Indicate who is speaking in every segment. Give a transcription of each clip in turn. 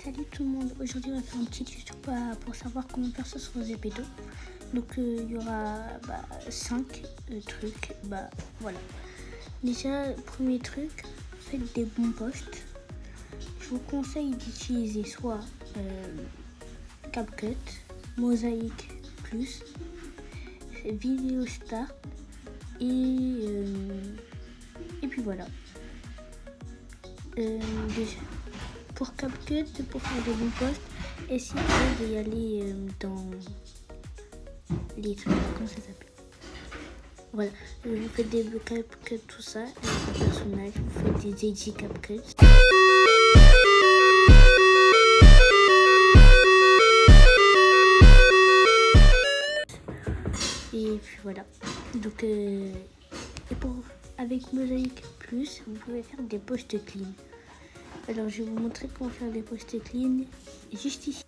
Speaker 1: Salut tout le monde, aujourd'hui on va faire un petit tuto pour savoir comment faire ça sur les épétos. Donc il y aura 5 trucs, voilà. Déjà, premier truc, faites des bons posts. Je vous conseille d'utiliser soit CapCut, Mosaic Plus, Video Start et puis voilà. Déjà, pour CapCut, pour faire des bons posts, essayez d'y aller dans les trucs, comment ça s'appelle. Voilà, vous faites des CapCut, tout ça, avec vos personnages, vous faites des edits CapCut. Et puis voilà. Donc, avec Mosaic Plus, vous pouvez faire des posts clean. Alors, je vais vous montrer comment faire des posts clean juste ici.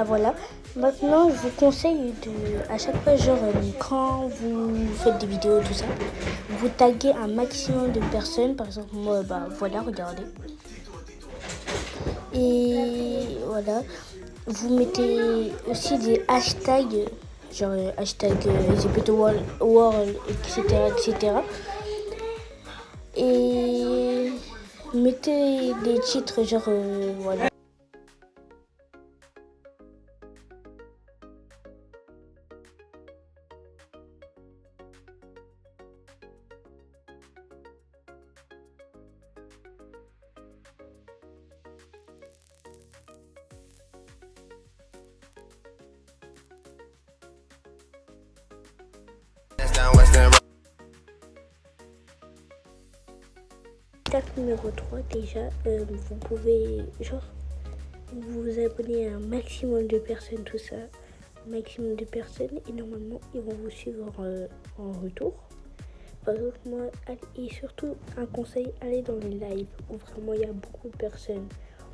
Speaker 1: Voilà. Maintenant, je vous conseille à chaque fois, quand vous faites des vidéos, tout ça, vous taguez un maximum de personnes. Par exemple, moi, voilà, regardez. Et voilà. Vous mettez aussi des hashtags, genre hashtag #ZePetoWorld, etc. Et mettez des titres, voilà. Étape numéro 3, déjà, vous pouvez vous abonner à un maximum de personnes, tout ça, maximum de personnes, et normalement ils vont vous suivre en retour. Par exemple, moi, et surtout un conseil, allez dans les lives où vraiment il y a beaucoup de personnes,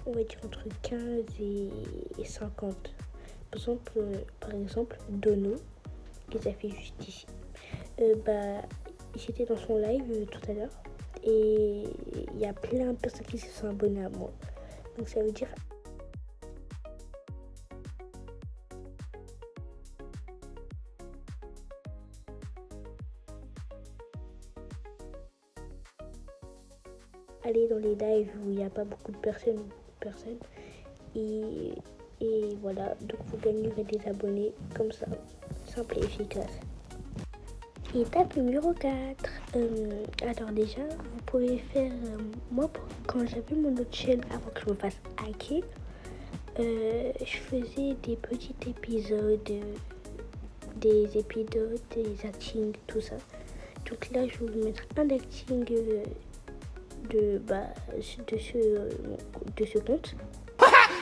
Speaker 1: on va dire entre 15 et 50. Par exemple Dono, qui s'affiche juste ici. J'étais dans son live tout à l'heure et il y a plein de personnes qui se sont abonnées à moi. Donc ça veut dire aller dans les lives où il n'y a pas beaucoup de personnes et voilà, donc vous gagnerez des abonnés comme ça, simple et efficace. Étape numéro 4. Alors déjà, vous pouvez faire... moi, quand j'avais mon autre chaîne, avant que je me fasse hacker, je faisais des petits épisodes, des actings, tout ça. Donc là, je vais vous mettre un acting de ce compte.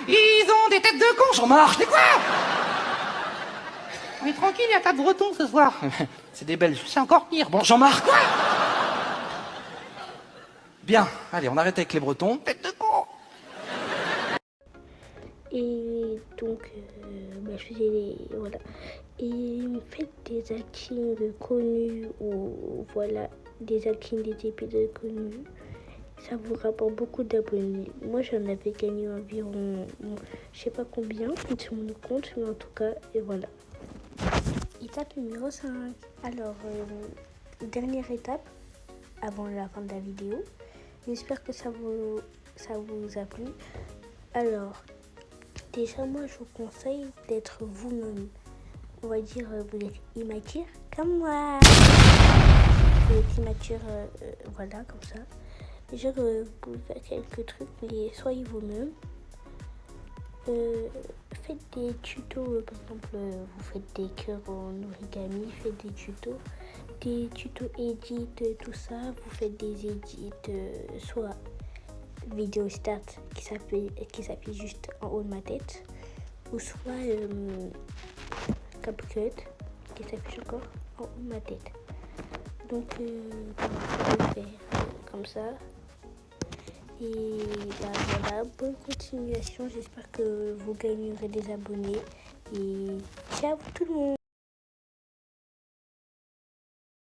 Speaker 2: Ils ont des têtes de con, j'en marche, mais quoi? On est tranquille, il n'y a pas de Bretons ce soir. C'est des Belges, c'est encore pire. Bon, Jean-Marc, quoi? Bien, allez, on arrête avec les Bretons. Tête de con.
Speaker 1: Et donc, je faisais voilà. Et faites des actings connus ou voilà, des actings des épisodes connus. Ça vous rapporte beaucoup d'abonnés. Moi, j'en avais gagné environ, je sais pas combien sur mon compte, mais en tout cas, et voilà. Étape numéro 5. Alors, dernière étape avant la fin de la vidéo. J'espère que ça vous a plu. Alors, déjà, moi, je vous conseille d'être vous-même. On va dire, vous êtes immature comme moi. Vous êtes immature, voilà, comme ça. Déjà, vous pouvez faire quelques trucs, mais soyez vous-même. Faites des tutos, par exemple, vous faites des cœurs en origami, faites des tutos edit, tout ça. Vous faites des edits, soit vidéo start qui s'appuie juste en haut de ma tête, ou soit CapCut qui s'affiche encore en haut de ma tête. Donc vous pouvez faire comme ça. Et voilà, bonne continuation. J'espère que vous gagnerez des abonnés. Et ciao tout le monde.